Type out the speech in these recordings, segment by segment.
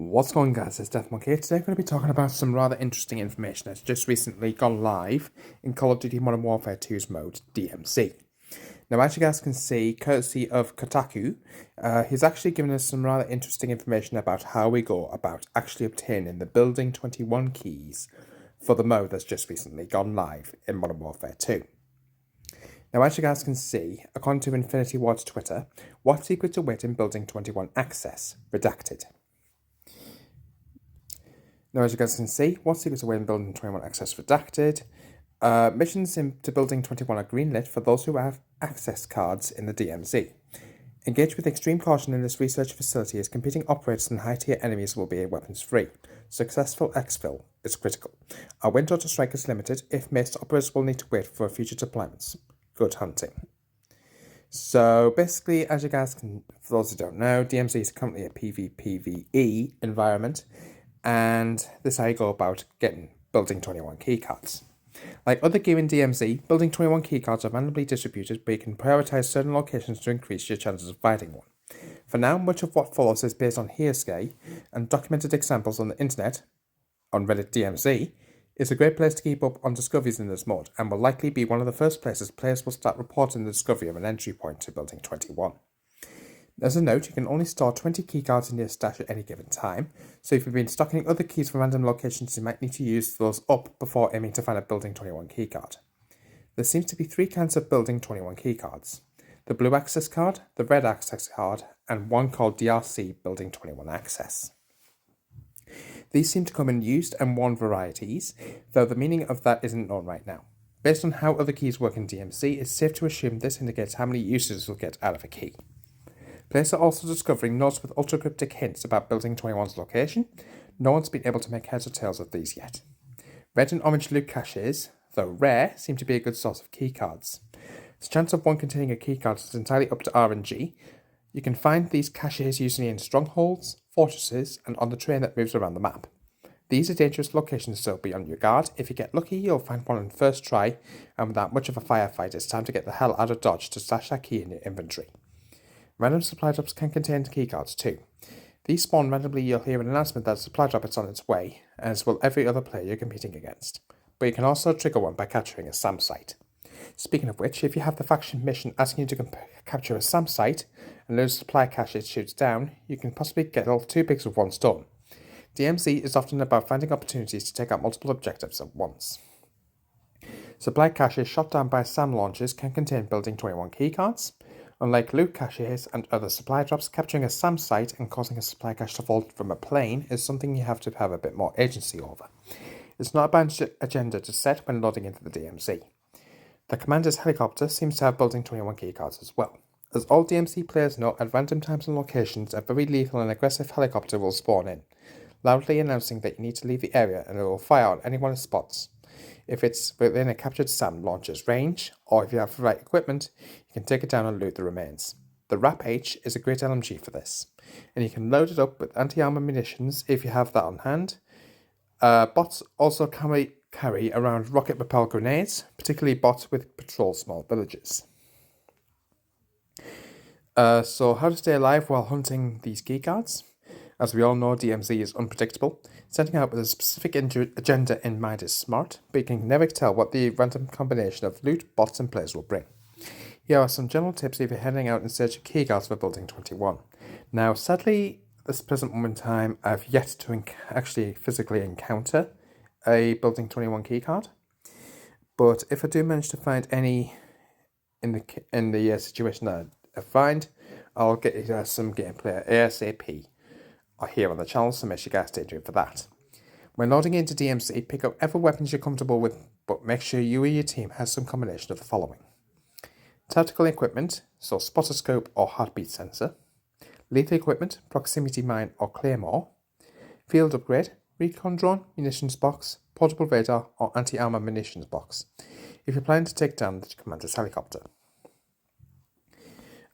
What's going on, guys? It's Death Monkey. Today I'm going to be talking about some rather interesting information that's just recently gone live in Call of Duty Modern Warfare 2's mode, DMZ. Now, as you guys can see, courtesy of Kotaku, he's actually given us some rather interesting information about how we go about actually obtaining the Building 21 keys for the mode that's just recently gone live in Modern Warfare 2. Now, as you guys can see, according to Infinity Ward's Twitter, what secrets await in Building 21 access? Redacted. Now, as you guys can see, what secrets await in Building 21 access? Redacted. Missions into Building 21 are greenlit for those who have access cards in the DMZ. Engage with extreme caution in this research facility as competing operators and high-tier enemies will be weapons-free. Successful exfil is critical. Our window to strike is limited. If missed, operators will need to wait for future deployments. Good hunting. So basically, as you guys can, for those who don't know, DMZ is currently a PvPvE environment, and this is how you go about getting Building 21 keycards. Like other gear in DMZ, Building 21 keycards are randomly distributed, but you can prioritize certain locations to increase your chances of finding one. For now, much of what follows is based on hearsay, and documented examples on the internet, on Reddit DMZ, is a great place to keep up on discoveries in this mode, and will likely be one of the first places players will start reporting the discovery of an entry point to Building 21. As a note, you can only store 20 keycards in your stash at any given time, so if you've been stocking other keys from random locations, you might need to use those up before aiming to find a Building 21 keycard. There seems to be 3 kinds of Building 21 keycards: the blue access card, the red access card, and one called DRC Building 21 Access. These seem to come in used and worn varieties, though the meaning of that isn't known right now. Based on how other keys work in DMZ, it's safe to assume this indicates how many uses you'll get out of a key. Players are also discovering notes with ultra-cryptic hints about Building 21's location. No one's been able to make heads or tails of these yet. Red and orange loot caches, though rare, seem to be a good source of keycards. The chance of one containing a keycard is entirely up to RNG. You can find these caches usually in strongholds, fortresses, and on the train that moves around the map. These are dangerous locations, so be on your guard. If you get lucky, you'll find one on first try, and without much of a firefight, it's time to get the hell out of Dodge to stash that key in your inventory. Random supply drops can contain keycards too. These spawn randomly. You'll hear an announcement that a supply drop is on its way, as will every other player you're competing against. But you can also trigger one by capturing a SAM site. Speaking of which, if you have the faction mission asking you to capture a SAM site and lose supply cache it shoots down, you can possibly kill 2 pigs with 1 stone. DMZ is often about finding opportunities to take out multiple objectives at once. Supply caches shot down by SAM launches can contain Building 21 keycards. Unlike loot caches and other supply drops, capturing a SAM site and causing a supply cache to fall from a plane is something you have to have a bit more agency over. It's not a bad agenda to set when loading into the DMZ. The commander's helicopter seems to have Building 21 keycards as well. As all DMZ players know, at random times and locations, a very lethal and aggressive helicopter will spawn in, loudly announcing that you need to leave the area, and it will fire on anyone it spots. If it's within a captured SAM launcher's range, or if you have the right equipment, you can take it down and loot the remains. The RAP-H is a great LMG for this, and you can load it up with anti-armor munitions if you have that on hand. Bots also carry around rocket-propelled grenades, particularly bots with patrol small villages. So how to stay alive while hunting these keycards? As we all know, DMZ is unpredictable. Setting out with a specific agenda in mind is smart, but you can never tell what the random combination of loot, bots, and players will bring. Here are some general tips if you're heading out in search of keycards for Building 21. Now, sadly, at this present moment in time, I've yet to actually physically encounter a Building 21 keycard. But if I do manage to find any in the situation that I find, I'll get you guys some gameplay ASAP. Or here on the channel, so make sure you guys stay tuned for that. When loading into DMZ, pick up whatever weapons you're comfortable with, but make sure you or your team has some combination of the following: tactical equipment, so spotter scope or heartbeat sensor; lethal equipment, proximity mine or claymore; field upgrade, recon drone, munitions box, portable radar or anti-armor munitions box, if you're planning to take down the commander's helicopter.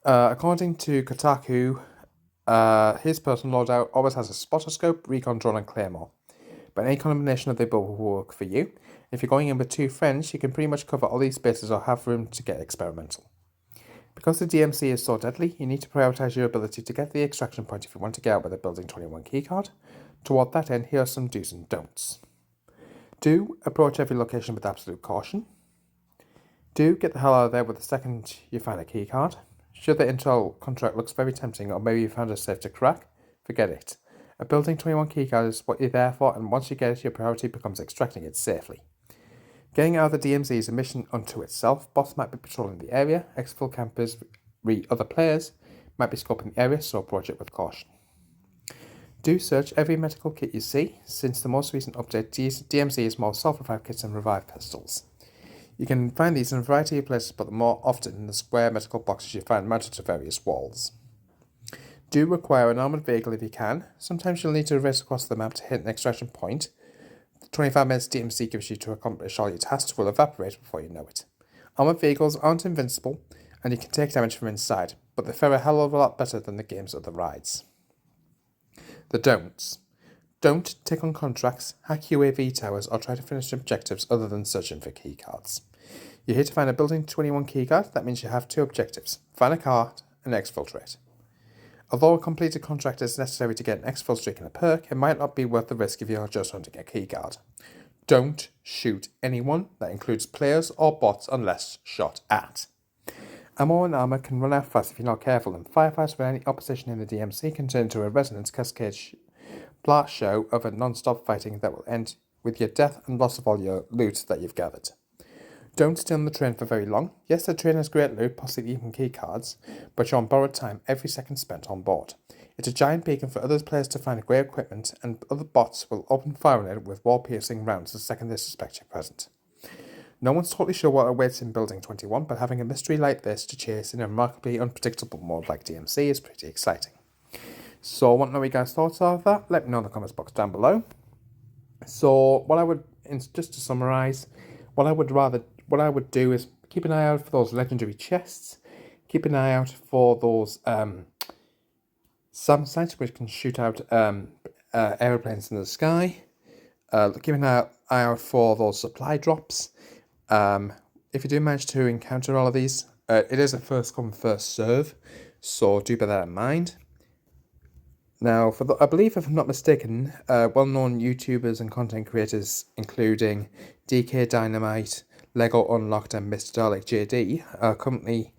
According to Kotaku, his personal loadout always has a spotter scope, recon drone, and claymore. But any combination of the above will work for you. If you're going in with 2 friends, you can pretty much cover all these bases or have room to get experimental. Because the DMZ is so deadly, you need to prioritise your ability to get to the extraction point if you want to get out with a Building 21 keycard. Toward that end, here are some do's and don'ts. Do approach every location with absolute caution. Do get the hell out of there with the second you find a keycard. Should the intel contract looks very tempting, or maybe you found a safe to crack, forget it. A Building 21 keycard is what you're there for, and once you get it, your priority becomes extracting it safely. Getting out of the DMZ is a mission unto itself. Bots might be patrolling the area, exfil campers, other players might be scoping the area, so approach it with caution. Do search every medical kit you see. Since the most recent update, DMZ is more self-revive kits and revive pistols. You can find these in a variety of places, but more often in the square medical boxes you find mounted to various walls. Do require an armoured vehicle if you can. Sometimes you'll need to race across the map to hit an extraction point. The 25 minutes DMZ gives you to accomplish all your tasks will evaporate before you know it. Armoured vehicles aren't invincible, and you can take damage from inside, but they fare a hell of a lot better than the game's other rides. The don'ts. Don't take on contracts, hack UAV towers, or try to finish objectives other than searching for keycards. You're here to find a Building 21 keycard. That means you have two objectives: find a card and exfiltrate. Although a completed contract is necessary to get an exfil streak and a perk, it might not be worth the risk if you're just hunting a keycard. Don't shoot anyone, that includes players or bots, unless shot at. Ammo and armour can run out fast if you're not careful, and firefights with any opposition in the DMZ can turn into a resonance cascade blast show of a non-stop fighting that will end with your death and loss of all your loot that you've gathered. Don't stay on the train for very long. Yes, the train has great loot, possibly even keycards, but you're on borrowed time every second spent on board. It's a giant beacon for other players to find great equipment, and other bots will open fire on it with wall-piercing rounds the second they suspect you're present. No one's totally sure what awaits in Building 21, but having a mystery like this to chase in a remarkably unpredictable mode like DMZ is pretty exciting. So I want to know what you guys' thoughts are of that. Let me know in the comments box down below. So just to summarise, what I would do is keep an eye out for those legendary chests. Keep an eye out for those SAM sites which can shoot out aeroplanes in the sky. Keep an eye out for those supply drops. If you do manage to encounter all of these, it is a first come first serve, so do bear that in mind. Now, I believe, if I'm not mistaken, well-known YouTubers and content creators, including DK Dynamite, Lego Unlocked, and Mr. Dalek JD, are currently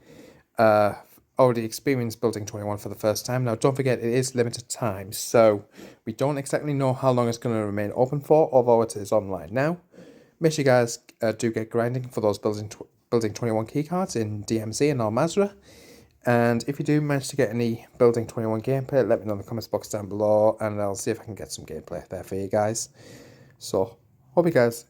already experienced Building 21 for the first time. Now, don't forget, it is limited time, so we don't exactly know how long it's going to remain open for, although it is online now. Make sure you guys do get grinding for those Building 21 keycards in DMZ and Al Mazrah. And if you do manage to get any Building 21 gameplay, let me know in the comments box down below, and I'll see if I can get some gameplay there for you guys. So, hope you guys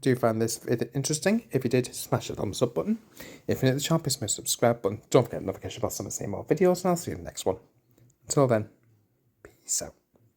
do find this video interesting. If you did, smash the thumbs up button. If you're new to the channel, please smash the subscribe button. Don't forget the notification bell so I can see more videos, and I'll see you in the next one. Until then, peace out.